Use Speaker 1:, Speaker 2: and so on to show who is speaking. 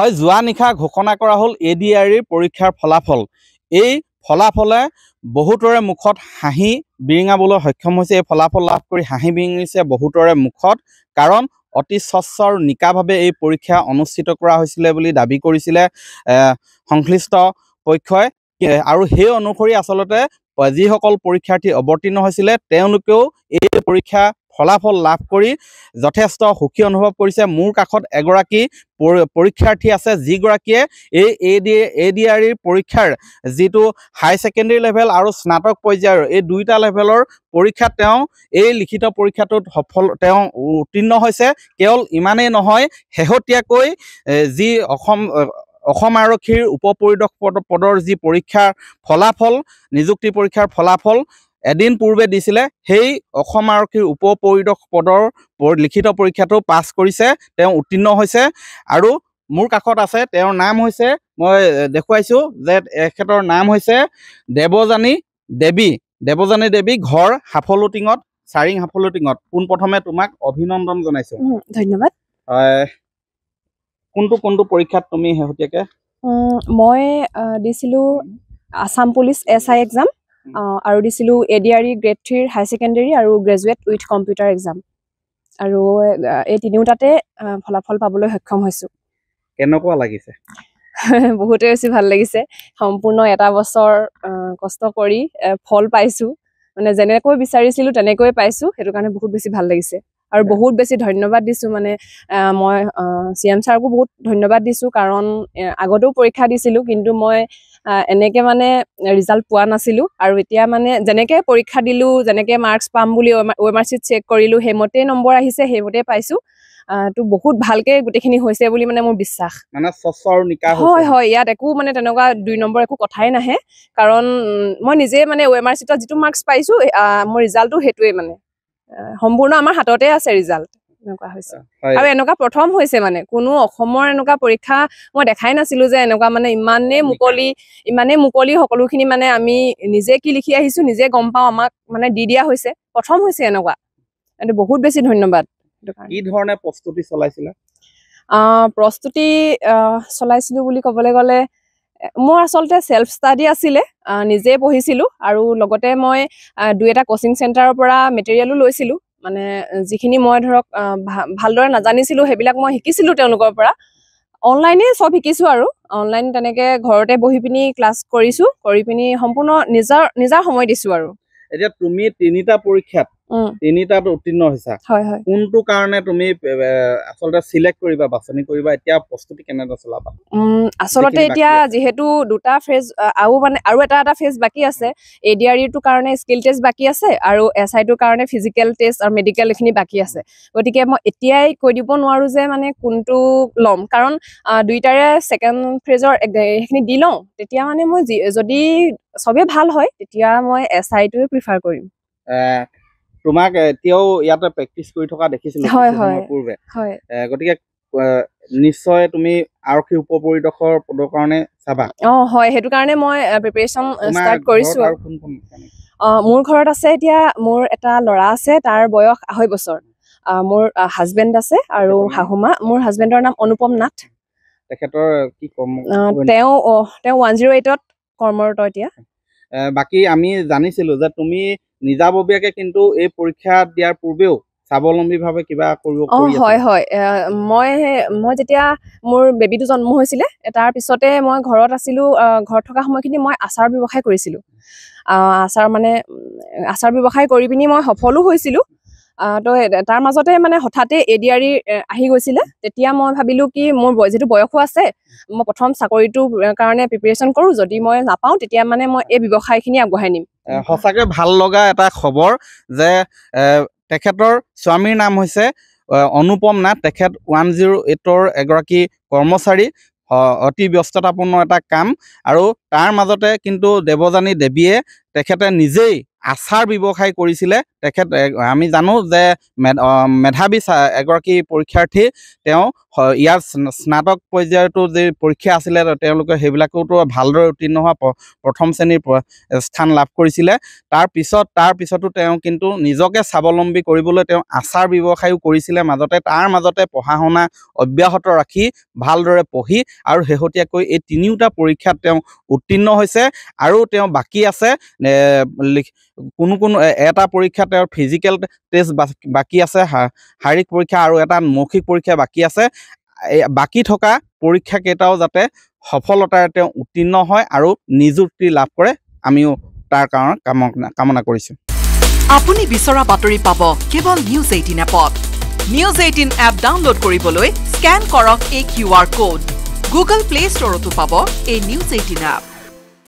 Speaker 1: হয় যোৱা নিশা ঘোষণা কৰা হ'ল ADRE পৰীক্ষাৰ ফলাফল। এই ফলাফলে বহুতৰে মুখত হাঁহি বিৰিঙাবলৈ সক্ষম হৈছে। এই ফলাফল লাভ কৰি হাঁহি বিৰিঙিছে বহুতৰে মুখত, কাৰণ অতি স্বচ্ছ আৰু নিকাভাৱে এই পৰীক্ষা অনুষ্ঠিত কৰা হৈছিলে বুলি দাবী কৰিছিলে সংশ্লিষ্ট পক্ষই। আৰু সেই অনুসৰি আচলতে যিসকল পৰীক্ষাৰ্থী অৱতীৰ্ণ হৈছিলে তেওঁলোকেও এই পৰীক্ষা ফলাফল লাভ কৰি যথেষ্ট সুখী অনুভৱ কৰিছে। মোৰ কাষত এগৰাকী পৰীক্ষাৰ্থী আছে যিগৰাকীয়ে এই ADRE পৰীক্ষাৰ যিটো হাই ছেকেণ্ডেৰী লেভেল আৰু স্নাতক পৰ্যায়ৰ এই দুইটা লেভেলৰ পৰীক্ষাত তেওঁ এই লিখিত পৰীক্ষাটোত তেওঁ উত্তীৰ্ণ হৈছে। কেৱল ইমানেই নহয়, শেহতীয়াকৈ যি অসম আৰক্ষীৰ উপ পৰিদৰ্শক পদৰ যি পৰীক্ষাৰ ফলাফল, নিযুক্তি পৰীক্ষাৰ ফলাফল এদিন পূৰ্বে দিছিলে, সেই অসম আৰক্ষীৰ উপ পৰিদৰ্শক পদৰ লিখিত পৰীক্ষাটো পাছ কৰিছে, তেওঁ উত্তীৰ্ণ হৈছে। আৰু মোৰ কাষত আছে, তেওঁৰ নাম হৈছে, মই দেখুৱাইছোঁ যে এখেতৰ নাম হৈছে দেৱযানী দেৱী, ঘৰ হাফলুটিঙত, চাৰিং হাফলুটিঙত। পোনপ্ৰথমে তোমাক অভিনন্দন জনাইছোঁ।
Speaker 2: ধন্যবাদ।
Speaker 1: কোনটো পৰীক্ষাত তুমি শেহতীয়াকৈ?
Speaker 2: মই দিছিলোঁ আছাম পুলিচ SI এক্সাম আৰু দিছিলোঁ ADRE গ্ৰেড 3 হাই ছেকেণ্ডেৰী আৰু গ্ৰেজুৱেট উইথ কম্পিউটাৰ এক্সাম, আৰু এই তিনিওটাতে ফলাফল পাবলৈ সক্ষম হৈছোঁ।
Speaker 1: কেনেকুৱা লাগিছে?
Speaker 2: বহুতে বেছি ভাল লাগিছে। সম্পূৰ্ণ এটা বছৰ কষ্ট কৰি ফল পাইছোঁ, মানে যেনেকৈ বিচাৰিছিলোঁ তেনেকৈ পাইছোঁ, সেইটো কাৰণে বহুত বেছি ভাল লাগিছে। আৰু বহুত বেছি ধন্যবাদ দিছোঁ, মানে মই CM ছাৰকো বহুত ধন্যবাদ দিছোঁ, কাৰণ আগতেও পৰীক্ষা দিছিলোঁ কিন্তু মই এনেকৈ মানে ৰিজাল্ট পোৱা নাছিলোঁ। আৰু এতিয়া মানে যেনেকৈ পৰীক্ষা দিলোঁ, যেনেকৈ মাৰ্কছ পাম বুলি OMR শ্বীট চেক কৰিলোঁ, সেইমতেই নম্বৰ আহিছে, সেইমতেই পাইছোঁ। তো বহুত ভালকৈ গোটেইখিনি হৈছে বুলি মানে মোৰ বিশ্বাস।
Speaker 1: মানে স্বচ্ছ আৰু নিকা
Speaker 2: হয়, ইয়াত একো মানে তেনেকুৱা 2 নম্বৰ একো কথাই নাহে, কাৰণ মই নিজে মানে OMR শ্বীটত যিটো মাৰ্কছ পাইছোঁ, মোৰ ৰিজাল্টটো সেইটোৱে, মানে সম্পূৰ্ণ আমাৰ হাততে আছে ৰিজাল্ট। এনেকুৱা হৈছে, আৰু এনেকুৱা প্ৰথম হৈছে, মানে কোনো অসমৰ এনেকুৱা পৰীক্ষা মই দেখাই নাছিলোঁ যে এনেকুৱা মানে ইমানেই মুকলি সকলোখিনি, মানে আমি নিজে কি লিখি আহিছোঁ নিজে গম পাওঁ, আমাক মানে দি দিয়া হৈছে, প্ৰথম হৈছে এনেকুৱা। এইটো বহুত বেছি ধন্যবাদ।
Speaker 1: কি ধৰণে প্ৰস্তুতি চলাইছিলা?
Speaker 2: প্ৰস্তুতি চলাইছিলোঁ বুলি ক'বলৈ গ'লে, মোৰ আচলতে ছেল্ফ ষ্টাডি আছিলে, নিজে পঢ়িছিলোঁ, আৰু লগতে মই 2-এটা কোচিং চেণ্টাৰৰ পৰা মেটেৰিয়েলো লৈছিলোঁ। মানে যিখিনি মই ধৰক ভালদৰে নাজানিছিলোঁ সেইবিলাক মই শিকিছিলোঁ তেওঁলোকৰ পৰা। অনলাইনে চব শিকিছোঁ, আৰু অনলাইন তেনেকৈ ঘৰতে বহি পিনি ক্লাছ কৰিছোঁ, কৰি পিনি সম্পূৰ্ণ নিজা সময় দিছোঁ। আৰু
Speaker 1: এতিয়া তুমি 3টা পৰীক্ষাত তিনিটাত উত্তীৰ্ণ হৈছা। কোনটো কাৰণে তুমি আচলতে সিলেক্ট কৰিবা, বাছনি কৰিবা? এতিয়া প্ৰস্তুতি কেনেদৰে চলাবা?
Speaker 2: আচলতে এতিয়া যিহেতু 2টা ফেজ আৰু এটা ফেজ বাকী আছে, ADRE-টোৰ কাৰণে স্কিল টেষ্ট বাকী আছে, আৰু SI-টোৰ কাৰণে ফিজিকেল টেষ্ট আৰু মেডিকেল এইখিনি বাকী আছে। গতিকে মই এতিয়াই কৈ দিব নোৱাৰোঁ যে মানে কোনটো ল'ম, কাৰণ 2টাৰে ছেকেণ্ড ফেজৰ সেইখিনি দি লওঁ, তেতিয়া মানে মই যদি চবেই ভাল হয় তেতিয়া মই SI-টোৱে প্ৰিফাৰ কৰিম।
Speaker 1: তোমাক এতিয়াও ইয়াতে প্ৰেক্টিচ কৰি থকা দেখিছিলোঁ পূৰ্বে, গতিকে নিশ্চয় তুমি আৰক্ষী উপ পৰিদৰ্শকৰ পদৰ কাৰণে চাবা।
Speaker 2: হয়, সেইটো কাৰণে মই প্ৰিপেৰেশ্যন ষ্টাৰ্ট কৰিছোঁ। মোৰ ঘৰত আছে, এতিয়া মোৰ এটা ল'ৰা আছে, তাৰ বয়স 2.5 বছৰ। মোৰ হাজবেণ্ড আছে আৰু শাহুমা। মোৰ হাজবেণ্ডৰ নাম অনুপম নাথ।
Speaker 1: তেখেতৰ কি কৰ্ম?
Speaker 2: তেওঁ 108ত কৰ্মৰত এতিয়া।
Speaker 1: বাকী আমি জানিছিলোঁ যে তুমি নিজাববীয়াকৈ কিন্তু এই পৰীক্ষা দিয়াৰ পূৰ্বেও স্বাৱলম্বীভাৱে কিবা কৰিব কৰি আছা?
Speaker 2: হয়, মই যেতিয়া মোৰ বেবীটো জন্ম হৈছিলে, তাৰ পিছতে মই ঘৰত আছিলোঁ। ঘৰত থকা সময়খিনি মই আচাৰ ব্যৱসায় কৰিছিলোঁ। আচাৰ ব্যৱসায় কৰি পিনি মই সফলো হৈছিলোঁ। তো তাৰ মাজতে মানে হঠাতে ADRE আহি গৈছিলে। তেতিয়া মই ভাবিলোঁ কি, মোৰ যিটো বয়সো আছে, মই প্ৰথম চাকৰিটোৰ কাৰণে প্ৰিপেৰেশ্যন কৰোঁ, যদি মই নাপাওঁ তেতিয়া মানে মই এই ব্যৱসায়খিনি আগবঢ়াই নিম।
Speaker 1: সঁচাকৈ ভাল লগা এটা খবৰ যে তেখেতৰ স্বামীৰ নাম হৈছে অনুপম নাথ। তেখেত 108ৰ এগৰাকী কৰ্মচাৰী, অতি ব্যস্ততাপূৰ্ণ এটা কাম, আৰু তাৰ মাজতে কিন্তু দেৱযানী দেৱীয়ে তেখেতে নিজেই আচাৰ ব্যৱসায় কৰিছিলে। তেখেত আমি জানো যে মেধাৱী এগৰাকী পৰীক্ষাৰ্থী, তেওঁ ইয়াৰ স্নাতক পৰ্যায়তো যে পৰীক্ষা আছিলে তেওঁলোকে সেইবিলাকতো ভালদৰে উত্তীৰ্ণ হোৱা প্ৰথম শ্ৰেণীৰ স্থান লাভ কৰিছিলে তাৰ পিছতো তেওঁ কিন্তু নিজকে স্বাৱলম্বী কৰিবলৈ তেওঁ আচাৰ ব্যৱসায়ো কৰিছিলে তাৰ মাজতে পঢ়া শুনা অব্যাহত ৰাখি ভালদৰে পঢ়ি আৰু শেহতীয়াকৈ এই তিনিওটা পৰীক্ষাত তেওঁ উত্তীৰ্ণ হৈছে আৰু তেওঁ বাকী আছে কোনো এটা পৰীক্ষা তেওঁৰ ফিজিকেল টেষ্ট বাকী আছে শাৰীৰিক পৰীক্ষা আৰু এটা মৌখিক পৰীক্ষা বাকী আছে বাকী থকা পৰীক্ষা কেইটাও যাতে সফলতাৰে তেওঁ উত্তীৰ্ণ হয় আৰু নিযুক্তি লাভ কৰে আমিও তাৰ কাৰণে কামনা কৰিছোঁ
Speaker 3: আপুনি বিচৰা বাতৰি পাব কেৱল নিউজ 18 এপত নিউজ 18 এপ ডাউনলোড কৰিবলৈ স্ক্যান কৰক এই QR কোড গুগল প্লে ষ্টৰতো পাব এই নিউজ 18 এপ